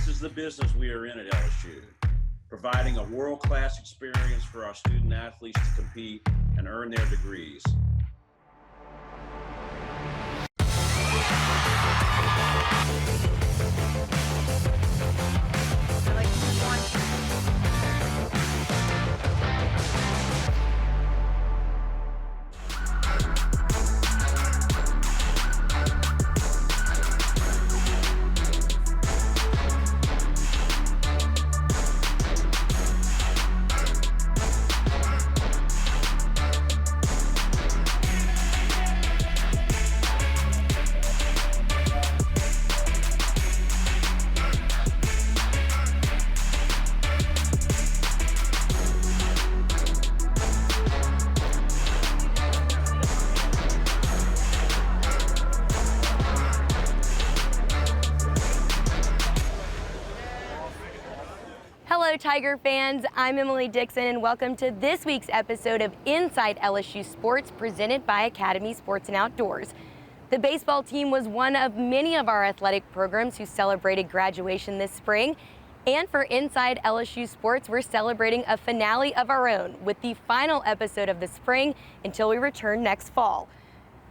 This is the business we are in at LSU, providing a world-class experience for our student athletes to compete and earn their degrees. Hello Tiger fans, I'm Emily Dixon and welcome to this week's episode of Inside LSU Sports presented by Academy Sports and Outdoors. The baseball team was one of many of our athletic programs who celebrated graduation this spring. And for Inside LSU Sports, we're celebrating a finale of our own with the final episode of the spring until we return next fall.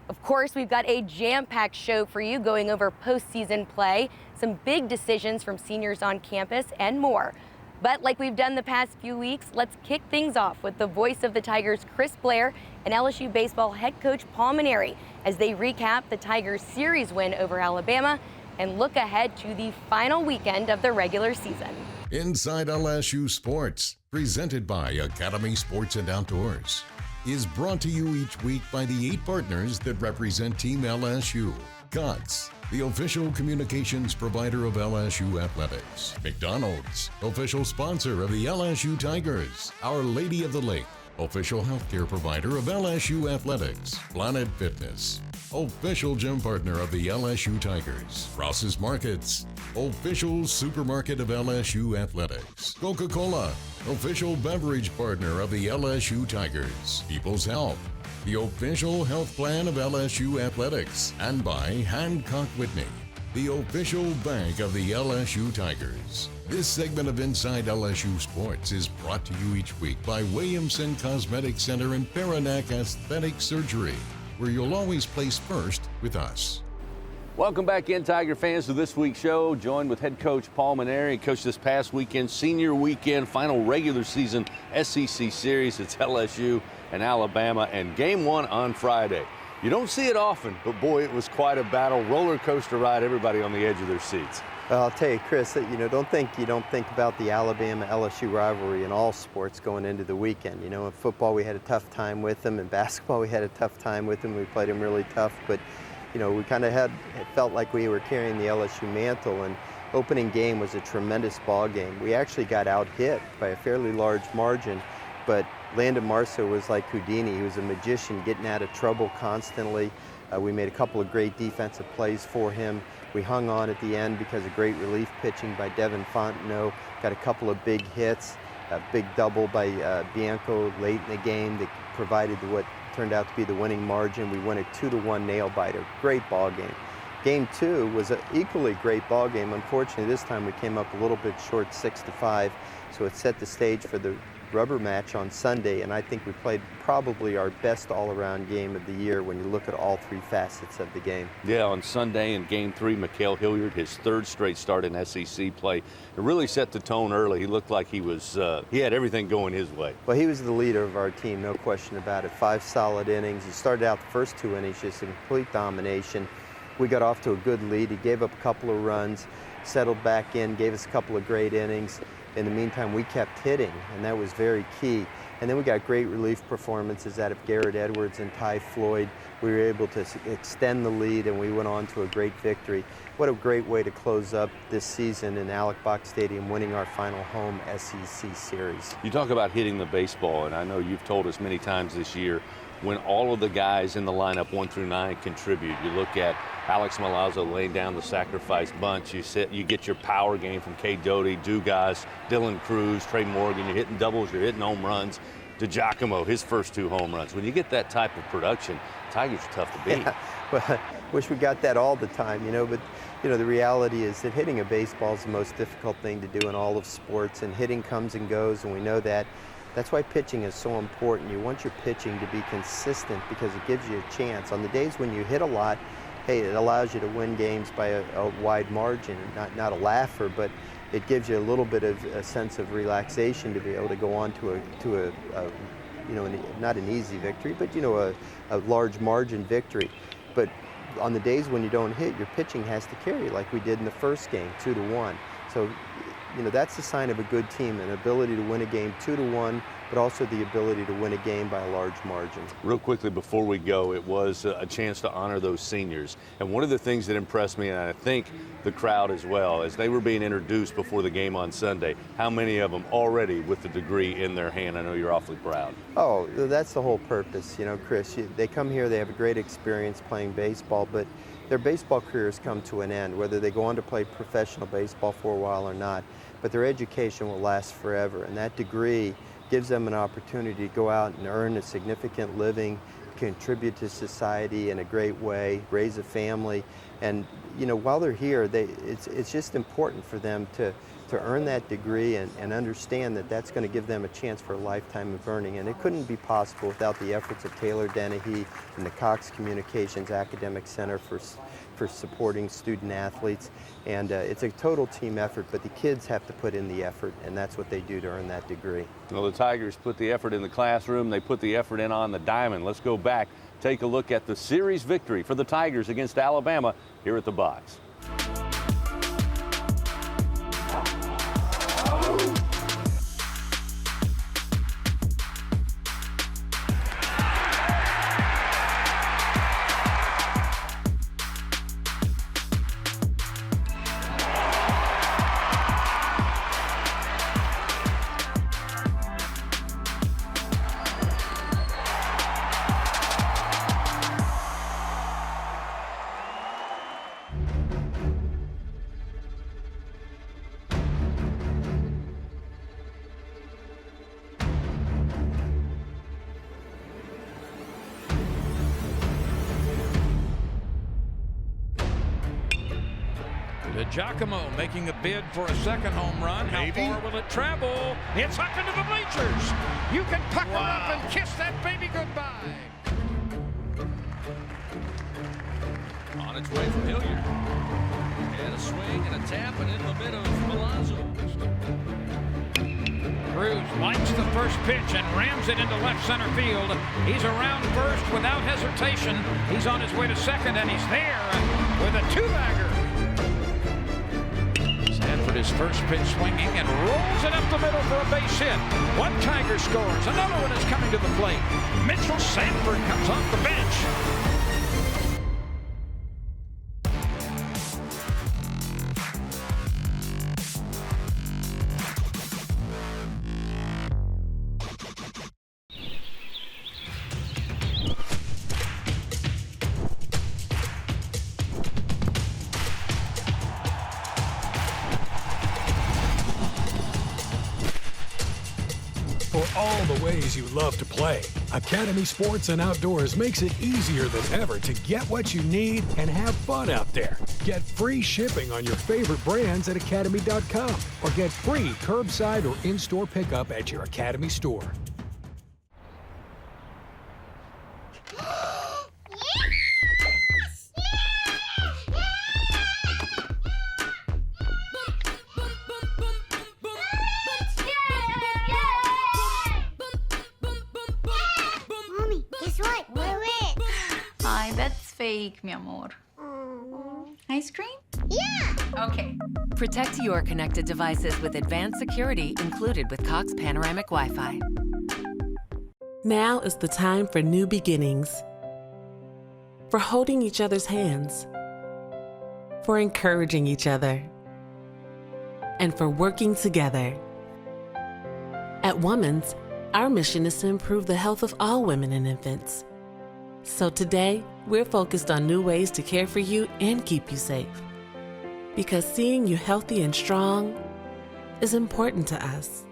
Of course, we've got a jam-packed show for you going over postseason play, some big decisions from seniors on campus, and more. But like we've done the past few weeks, let's kick things off with the voice of the Tigers Chris Blair and LSU baseball head coach Paul Mainieri as they recap the Tigers series win over Alabama and look ahead to the final weekend of the regular season. Inside LSU Sports, presented by Academy Sports and Outdoors, is brought to you each week by the 8 partners that represent Team LSU. COTS, the official communications provider of LSU Athletics. McDonald's, official sponsor of the LSU Tigers. Our Lady of the Lake, official healthcare provider of LSU Athletics. Planet Fitness, official gym partner of the LSU Tigers. Ross's Markets, official supermarket of LSU Athletics. Coca-Cola, official beverage partner of the LSU Tigers. People's Health, the official health plan of LSU Athletics. And by Hancock Whitney, the official bank of the LSU Tigers. This segment of Inside LSU Sports is brought to you each week by Williamson Cosmetic Center and Paranac Aesthetic Surgery, where you'll always place first with us. Welcome back in, Tiger fans, to this week's show. Joined with head coach Paul Mainieri. Coach, this past weekend, senior weekend, final regular season SEC series. It's LSU and Alabama, and game 1 on Friday. You don't see it often, but boy, it was quite a battle. Roller coaster ride, everybody on the edge of their seats. I'll tell you, Chris, that you don't think about the Alabama-LSU rivalry in all sports going into the weekend. You know, in football we had a tough time with them, in basketball we had a tough time with them. We played them really tough, but you know, we kind of it felt like we were carrying the LSU mantle, and opening game was a tremendous ball game. We actually got out-hit by a fairly large margin, but Landon Marceau was like Houdini. He was a magician getting out of trouble constantly. We made a couple of great defensive plays for him. We hung on at the end because of great relief pitching by Devin Fontenot. Got a couple of big hits, a big double by Bianco late in the game that provided what turned out to be the winning margin. We won a 2-1 nail-biter. Great ball game. Game 2 was an equally great ball game. Unfortunately, this time we came up a little bit short, 6-5. So it set the stage for the rubber match on Sunday, and I think we played probably our best all-around game of the year when you look at all 3 facets of the game. Yeah, on Sunday in Game 3, Mikhail Hilliard, his 3rd straight start in SEC play. It really set the tone early. He looked like he had everything going his way. Well, he was the leader of our team, no question about it. 5 solid innings. He started out the first 2 innings just in complete domination. We got off to a good lead. He gave up a couple of runs, settled back in, gave us a couple of great innings. In the meantime, we kept hitting, and that was very key. And then we got great relief performances out of Garrett Edwards and Ty Floyd. We were able to extend the lead, and we went on to a great victory. What a great way to close up this season in Alec Bach Stadium, winning our final home SEC series. You talk about hitting the baseball, and I know you've told us many times this year, when all of the guys in the lineup 1 through 9 contribute. You look at Alex Milazzo laying down the sacrifice bunch. You get your power game from Kay Doty, Dugas, Dylan Cruz, Trey Morgan. You're hitting doubles, you're hitting home runs. DiGiacomo, his first 2 home runs. When you get that type of production, Tigers are tough to beat. Yeah, well, wish we got that all the time, but the reality is that hitting a baseball is the most difficult thing to do in all of sports, and hitting comes and goes, and we know that. That's why pitching is so important. You want your pitching to be consistent because it gives you a chance. On the days when you hit a lot, hey, it allows you to win games by a wide margin. Not a laugher, but it gives you a little bit of a sense of relaxation to be able to go on to a not an easy victory, but a large margin victory. But on the days when you don't hit, your pitching has to carry like we did in the first game, 2-1. So that's the sign of a good team, an ability to win a game 2-1, but also the ability to win a game by a large margin. Real quickly before we go, it was a chance to honor those seniors. And one of the things that impressed me, and I think the crowd as well, as they were being introduced before the game on Sunday, how many of them already with the degree in their hand? I know you're awfully proud. Oh, that's the whole purpose, Chris. They come here, they have a great experience playing baseball, but their baseball careers come to an end, whether they go on to play professional baseball for a while or not. But their education will last forever, and that degree gives them an opportunity to go out and earn a significant living, contribute to society in a great way, raise a family. And while they're here, it's just important for them to earn that degree and understand that that's going to give them a chance for a lifetime of earning. And it couldn't be possible without the efforts of Taylor Dennehy and the Cox Communications Academic Center for supporting student athletes. And it's a total team effort, but the kids have to put in the effort, and that's what they do to earn that degree. Well, the Tigers put the effort in the classroom. They put the effort in on the diamond. Let's go back, take a look at the series victory for the Tigers against Alabama here at the box. DiGiacomo making a bid for a second home run. How far will it travel? It's up into the bleachers. You can pucker up and kiss that baby goodbye. On its way from Hilliard. And a swing and a tap and in the mid of Milazzo. Cruz likes the first pitch and rams it into left center field. He's around first without hesitation. He's on his way to second, and he's there with a two-bagger. Sanford his first pitch swinging and rolls it up the middle for a base hit. One Tiger scores. Another one is coming to the plate. Mitchell Sanford comes off the bench. For all the ways you love to play, Academy Sports and Outdoors makes it easier than ever to get what you need and have fun out there. Get free shipping on your favorite brands at academy.com or get free curbside or in-store pickup at your Academy store. That's fake, mi amor. Ice cream? Yeah! Okay. Protect your connected devices with advanced security included with Cox Panoramic Wi-Fi. Now is the time for new beginnings. For holding each other's hands. For encouraging each other. And for working together. At Women's, our mission is to improve the health of all women and infants. So today, we're focused on new ways to care for you and keep you safe. Because seeing you healthy and strong is important to us.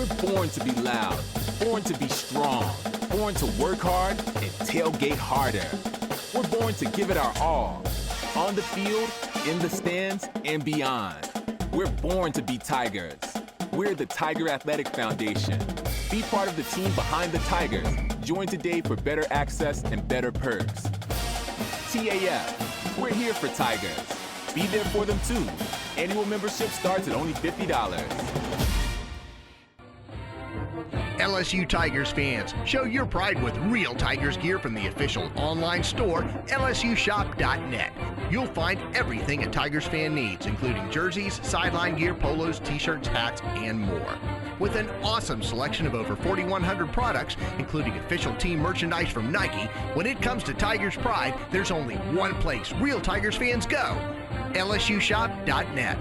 We're born to be loud, born to be strong, born to work hard and tailgate harder. We're born to give it our all, on the field, in the stands, and beyond. We're born to be Tigers. We're the Tiger Athletic Foundation. Be part of the team behind the Tigers. Join today for better access and better perks. TAF, we're here for Tigers. Be there for them too. Annual membership starts at only $50. LSU Tigers fans, show your pride with real Tigers gear from the official online store, lsushop.net. You'll find everything a Tigers fan needs, including jerseys, sideline gear, polos, t-shirts, hats, and more. With an awesome selection of over 4,100 products, including official team merchandise from Nike, when it comes to Tigers pride, there's only one place real Tigers fans go, lsushop.net.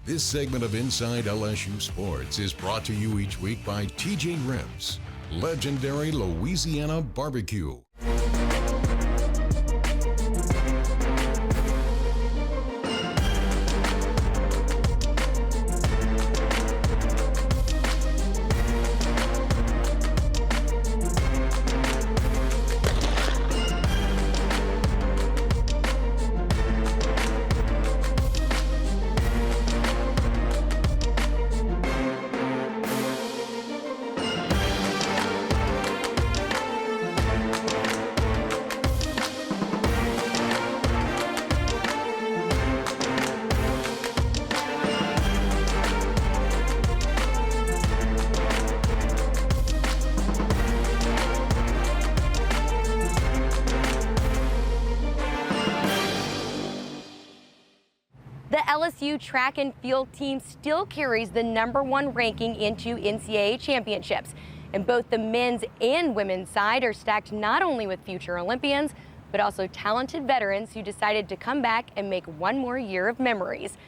This segment of Inside LSU Sports is brought to you each week by TJ Ribs, legendary Louisiana barbecue. The LSU track and field team still carries the #1 ranking into NCAA championships. And both the men's and women's side are stacked not only with future Olympians, but also talented veterans who decided to come back and make one more year of memories.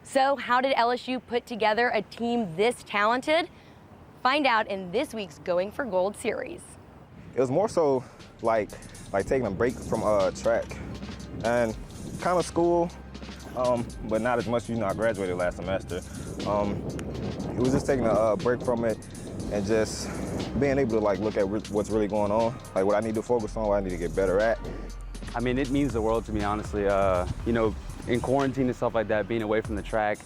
So how did LSU put together a team this talented? Find out in this week's Going for Gold series. It was more so like taking a break from track and kind of school, but not as much. I graduated last semester. It was just taking a break from it and just being able to look at what's really going on, what I need to focus on, what I need to get better at. I mean, it means the world to me, honestly. In quarantine and stuff like that, being away from the track,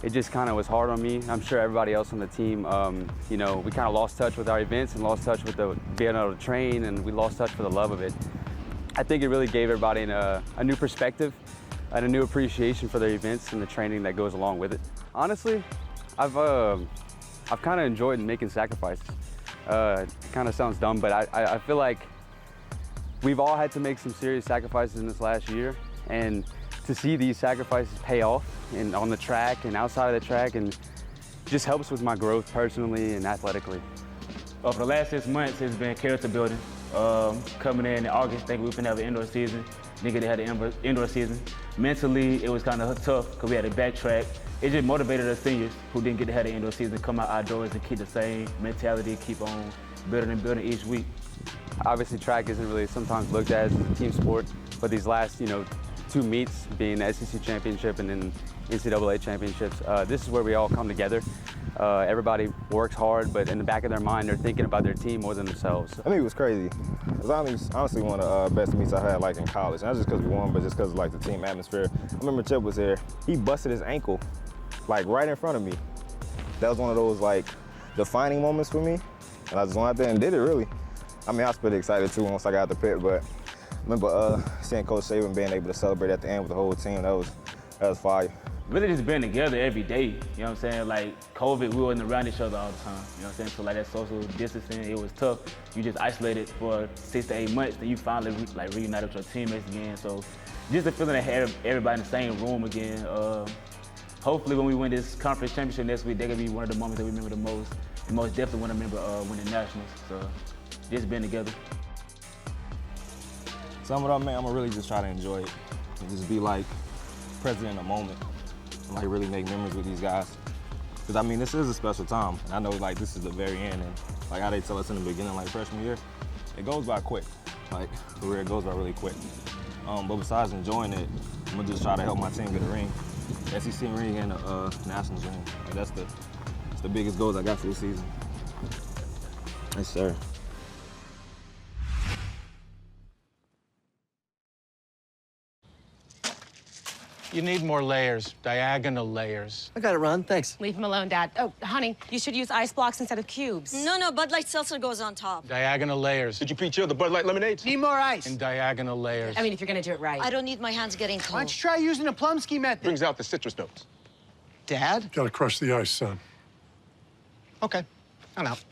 it just kind of was hard on me. I'm sure everybody else on the team, we kind of lost touch with our events and lost touch with being able to train, and we lost touch for the love of it. I think it really gave everybody a new perspective and a new appreciation for their events and the training that goes along with it. Honestly, I've kind of enjoyed making sacrifices. It kind of sounds dumb, but I feel like we've all had to make some serious sacrifices in this last year, and to see these sacrifices pay off and on the track and outside of the track, and just helps with my growth personally and athletically. For the last 6 months, it's been character building. Coming in August, thinking we were gonna have an indoor season. Didn't get to have the indoor season. Mentally, it was kind of tough because we had to backtrack. It just motivated us seniors who didn't get to have the indoor season, come out outdoors and keep the same mentality, keep on building and building each week. Obviously, track isn't really sometimes looked at as a team sport, but these last, 2 meets, being the SEC championship and then NCAA championships, this is where we all come together. Everybody works hard, but in the back of their mind, they're thinking about their team more than themselves. I think it was crazy. It was honestly one of the best meets I had in college. Not just because we won, but just because of the team atmosphere. I remember Chip was there. He busted his ankle, right in front of me. That was one of those defining moments for me. And I just went out there and did it, really. I mean, I was pretty excited too once I got out the pit, but I remember seeing Coach Saban being able to celebrate at the end with the whole team. That was fire. Really just being together every day, you know what I'm saying? COVID, we weren't around each other all the time, you know what I'm saying? So that social distancing, it was tough. You just isolated for 6 to 8 months, then you finally reunited with your teammates again. So just the feeling to have everybody in the same room again. Hopefully when we win this conference championship next week, they're gonna be one of the moments that we remember the most. And most definitely want to remember winning nationals. So just being together. Sum it up, man, I'm gonna really just try to enjoy it and just be present in the moment. And really make memories with these guys. Because I mean, this is a special time. And I know this is the very end. And how they tell us in the beginning, freshman year, it goes by quick. For real, it goes by really quick. But besides enjoying it, I'm gonna just try to help my team get a ring. SEC ring and a Nationals ring. That's the biggest goals I got for this season. Yes, sir. You need more layers, diagonal layers. I got it, Ron. Thanks. Leave him alone, Dad. Oh, honey, you should use ice blocks instead of cubes. No, Bud Light Seltzer goes on top. Diagonal layers. Did you pre-chill the Bud Light lemonades? Need more ice. And diagonal layers. I mean, if you're gonna do it right. I don't need my hands getting cold. Why don't you try using the Plumsky method? Brings out the citrus notes. Dad? Gotta crush the ice, son. Okay, I'm out.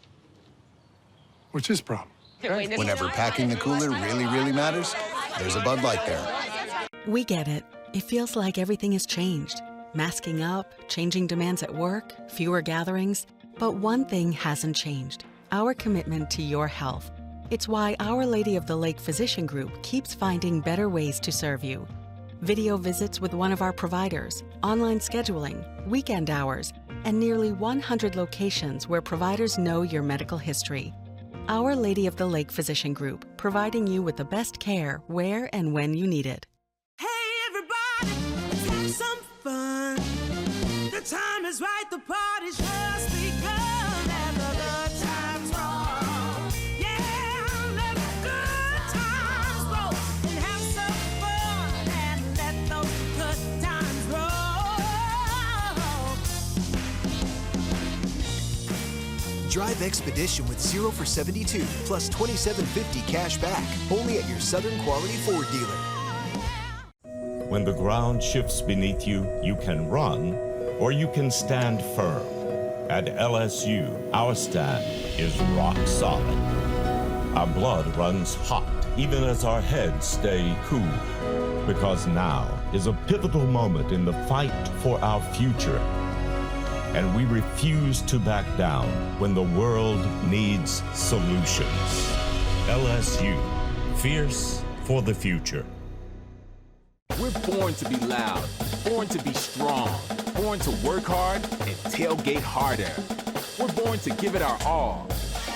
What's his problem? Whenever packing the cooler really matters, there's a Bud Light there. We get it. It feels like everything has changed. Masking up, changing demands at work, fewer gatherings. But one thing hasn't changed: our commitment to your health. It's why Our Lady of the Lake Physician Group keeps finding better ways to serve you. Video visits with one of our providers, online scheduling, weekend hours, and nearly 100 locations where providers know your medical history. Our Lady of the Lake Physician Group, providing you with the best care where and when you need it. Some fun. The time is right, the party's just begun, and the good times roll. Yeah, let the good times roll, and have some fun, and let those good times roll. Drive Expedition with 0 for 72 plus $27.50 cash back, only at your Southern Quality Ford dealer. When the ground shifts beneath you, you can run, or you can stand firm. At LSU, our stand is rock solid. Our blood runs hot, even as our heads stay cool. Because now is a pivotal moment in the fight for our future. And we refuse to back down when the world needs solutions. LSU, fierce for the future. We're born to be loud, born to be strong, born to work hard and tailgate harder. We're born to give it our all,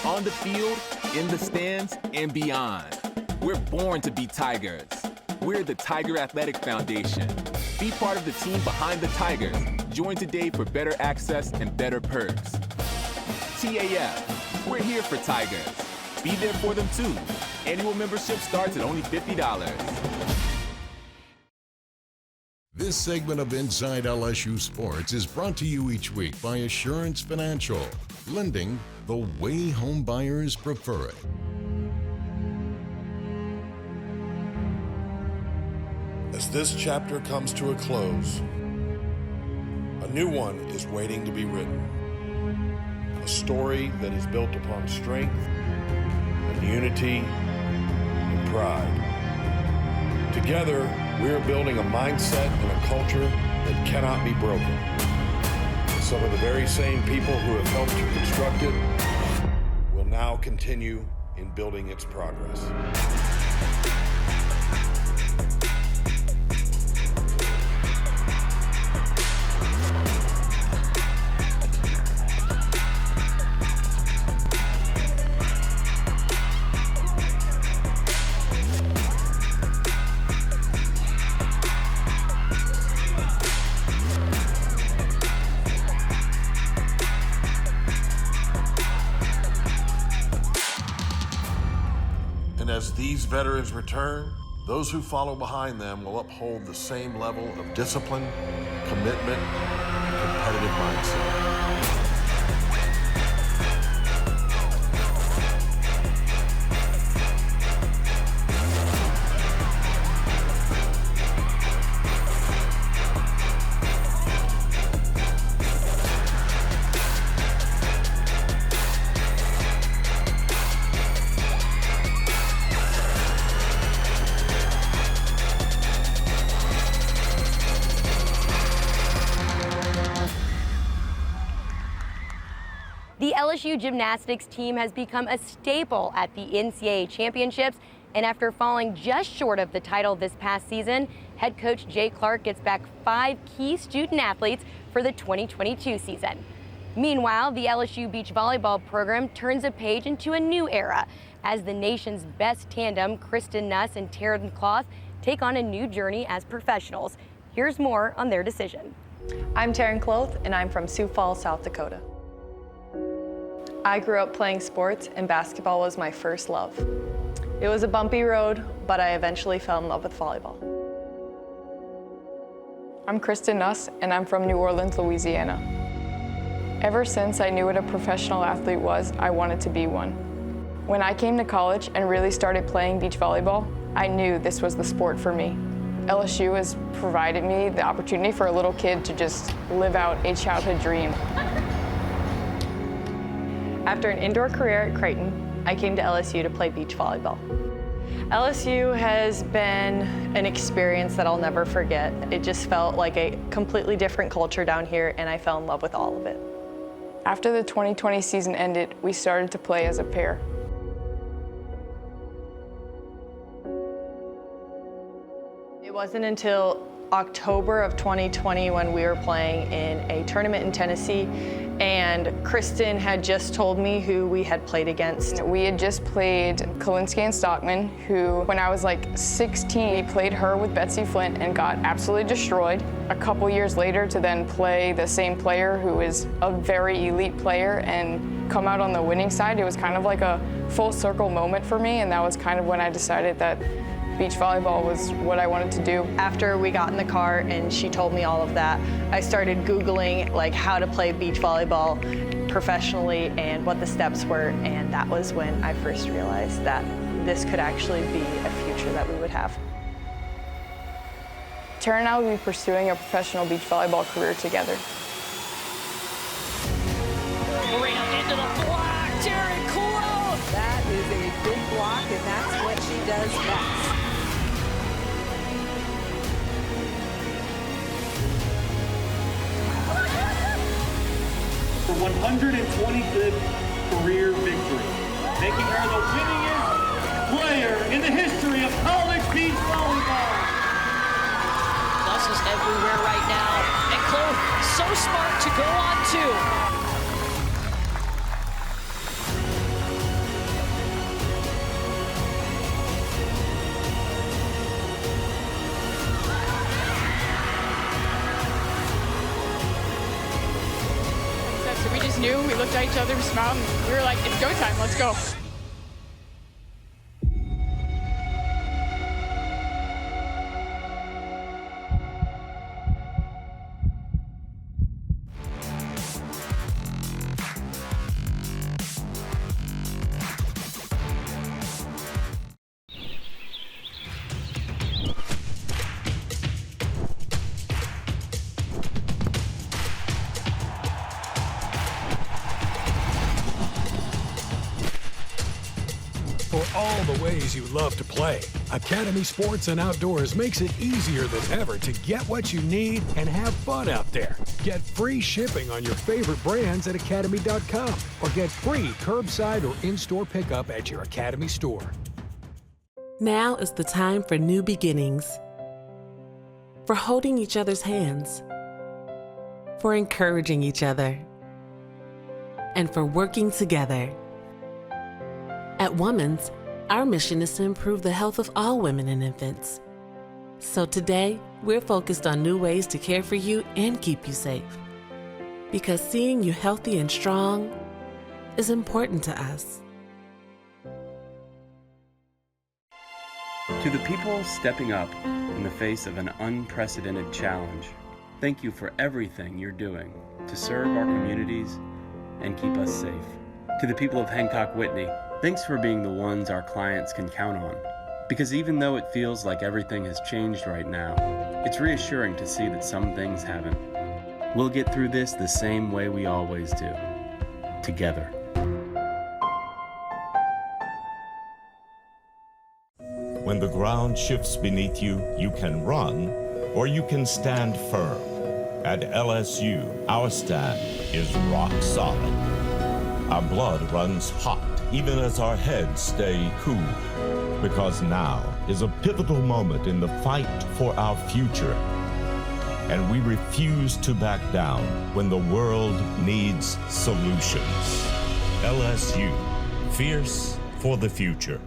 on the field, in the stands, and beyond. We're born to be Tigers. We're the Tiger Athletic Foundation. Be part of the team behind the Tigers. Join today for better access and better perks. TAF, we're here for Tigers. Be there for them too. Annual membership starts at only $50. This segment of Inside LSU Sports is brought to you each week by Assurance Financial, lending the way home buyers prefer it. As this chapter comes to a close, a new one is waiting to be written. A story that is built upon strength and unity and pride. Together, we are building a mindset and a culture that cannot be broken. Some of the very same people who have helped to construct it will now continue in building its progress. As these veterans return, those who follow behind them will uphold the same level of discipline, commitment, and competitive mindset. The LSU gymnastics team has become a staple at the NCAA championships, and after falling just short of the title this past season, head coach Jay Clark gets back 5 key student athletes for the 2022 season. Meanwhile, the LSU beach volleyball program turns a page into a new era as the nation's best tandem, Nuss and Kloth, take on a new journey as professionals. Here's more on their decision. I'm Taryn Kloth, and I'm from Sioux Falls, South Dakota. I grew up playing sports, and basketball was my first love. It was a bumpy road, but I eventually fell in love with volleyball. I'm Kristen Nuss, and I'm from New Orleans, Louisiana. Ever since I knew what a professional athlete was, I wanted to be one. When I came to college and really started playing beach volleyball, I knew this was the sport for me. LSU has provided me the opportunity for a little kid to just live out a childhood dream. After an indoor career at Creighton, I came to LSU to play beach volleyball. LSU has been an experience that I'll never forget. It just felt like a completely different culture down here, and I fell in love with all of it. After the 2020 season ended, we started to play as a pair. It wasn't until October of 2020 when we were playing in a tournament in Tennessee, and Kristen had just told me who we had played against. We had just played Kalinsky and Stockman, who, when I was like 16, we played her with Betsy Flint and got absolutely destroyed. A couple years later to then play the same player who is a very elite player and come out on the winning side, it was kind of like a full circle moment for me, and that was kind of when I decided that beach volleyball was what I wanted to do. After we got in the car and she told me all of that, I started Googling like how to play beach volleyball professionally and what the steps were, and that was when I first realized that this could actually be a future that we would have. Taryn and I will be pursuing a professional beach volleyball career together. Marina into the block, Taryn Kloth! That is a big block, and that's what she does best. For 125th career victory, making her the winningest player in the history of college beach volleyball. Nuss is everywhere right now, and Kloth so smart to go on two. We just knew, we looked at each other, we smiled, and we were like, it's go time, let's go. For all the ways you love to play, Academy Sports and Outdoors makes it easier than ever to get what you need and have fun out there. Get free shipping on your favorite brands at academy.com or get free curbside or in-store pickup at your Academy store. Now is the time for new beginnings. For holding each other's hands. For encouraging each other. And for working together. At Women's, our mission is to improve the health of all women and infants. So today, we're focused on new ways to care for you and keep you safe. Because seeing you healthy and strong is important to us. To the people stepping up in the face of an unprecedented challenge, thank you for everything you're doing to serve our communities and keep us safe. To the people of Hancock-Whitney, thanks for being the ones our clients can count on. Because even though it feels like everything has changed right now, it's reassuring to see that some things haven't. We'll get through this the same way we always do, together. When the ground shifts beneath you, you can run, or you can stand firm. At LSU, our stand is rock solid. Our blood runs hot, even as our heads stay cool. Because now is a pivotal moment in the fight for our future. And we refuse to back down when the world needs solutions. LSU, fierce for the future.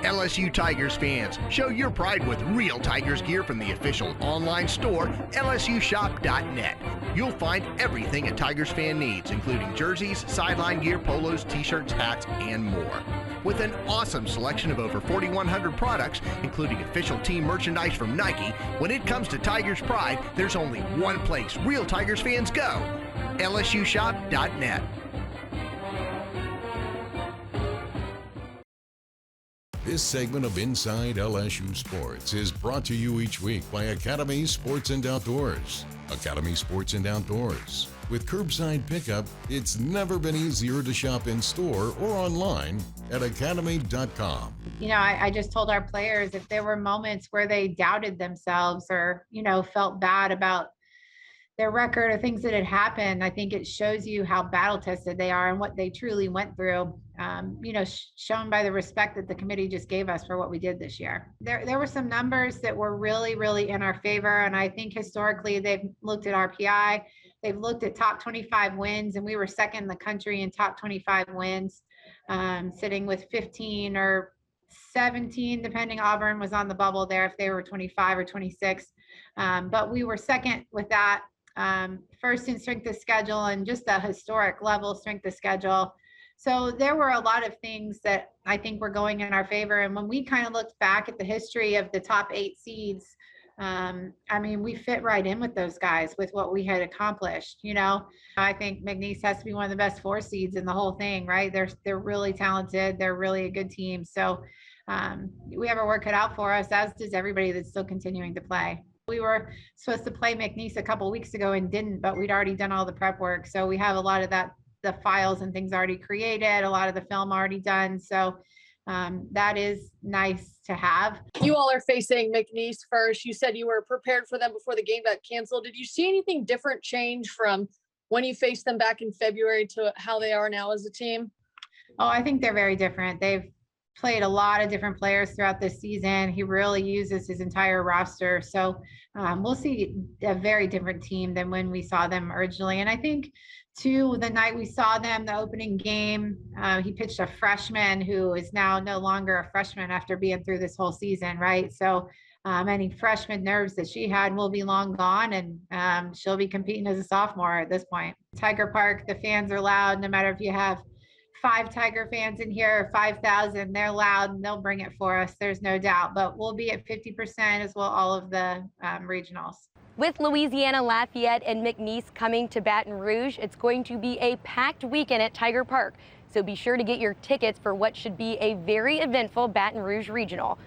LSU Tigers fans, show your pride with real Tigers gear from the official online store, lsushop.net. You'll find everything a Tigers fan needs, including jerseys, sideline gear, polos, t-shirts, hats, and more. With an awesome selection of over 4,100 products, including official team merchandise from Nike, when it comes to Tigers pride, there's only one place real Tigers fans go, lsushop.net. This segment of Inside LSU Sports is brought to you each week by Academy Sports and Outdoors. Academy Sports and Outdoors. With curbside pickup, it's never been easier to shop in store or online at academy.com. You know, I just told our players if there were moments where they doubted themselves or, you know, felt bad about their record or things that had happened, I think it shows you how battle tested they are and what they truly went through, you know, shown by the respect that the committee just gave us for what we did this year. There were some numbers that were really, really in our favor. And I think historically they've looked at RPI, they've looked at top 25 wins, and we were second in the country in top 25 wins, sitting with 15 or 17, depending. Auburn was on the bubble there if they were 25 or 26. But we were second with that. First in strength of schedule and just a historic level strength of schedule. So there were a lot of things that I think were going in our favor. And when we kind of looked back at the history of the top 8 seeds, I mean, we fit right in with those guys with what we had accomplished. You know, I think McNeese has to be one of the best 4 seeds in the whole thing, right? They're really talented. They're really a good team. So we have our work cut out for us, as does everybody that's still continuing to play. We were supposed to play McNeese a couple weeks ago and didn't, but we'd already done all the prep work. So we have a lot of that, the files and things already created, a lot of the film already done. So that is nice to have. You all are facing McNeese first. You said you were prepared for them before the game got canceled. Did you see anything different change from when you faced them back in February to how they are now as a team? Oh, I think they're very different. They've played a lot of different players throughout this season. He really uses his entire roster. So we'll see a very different team than when we saw them originally. And I think too, the night we saw them, the opening game, he pitched a freshman who is now no longer a freshman after being through this whole season, right? So any freshman nerves that she had will be long gone, and she'll be competing as a sophomore at this point. Tiger Park, the fans are loud, no matter if you have 5 Tiger fans in here or 5,000, they're loud and they'll bring it for us. There's no doubt, but we'll be at 50% as well, all of the regionals. With Louisiana Lafayette and McNeese coming to Baton Rouge, it's going to be a packed weekend at Tiger Park. So be sure to get your tickets for what should be a very eventful Baton Rouge Regional.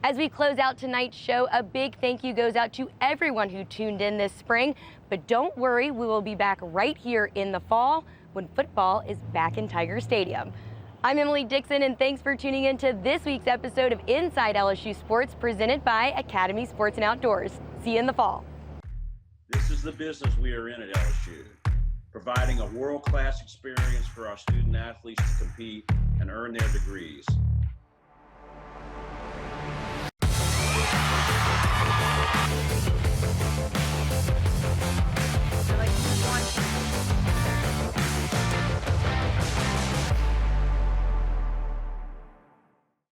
As we close out tonight's show, a big thank you goes out to everyone who tuned in this spring. But don't worry, we will be back right here in the fall when football is back in Tiger Stadium. I'm Emily Dixon, and thanks for tuning in to this week's episode of Inside LSU Sports, presented by Academy Sports and Outdoors. See you in the fall. This is the business we are in at LSU, providing a world-class experience for our student athletes to compete and earn their degrees.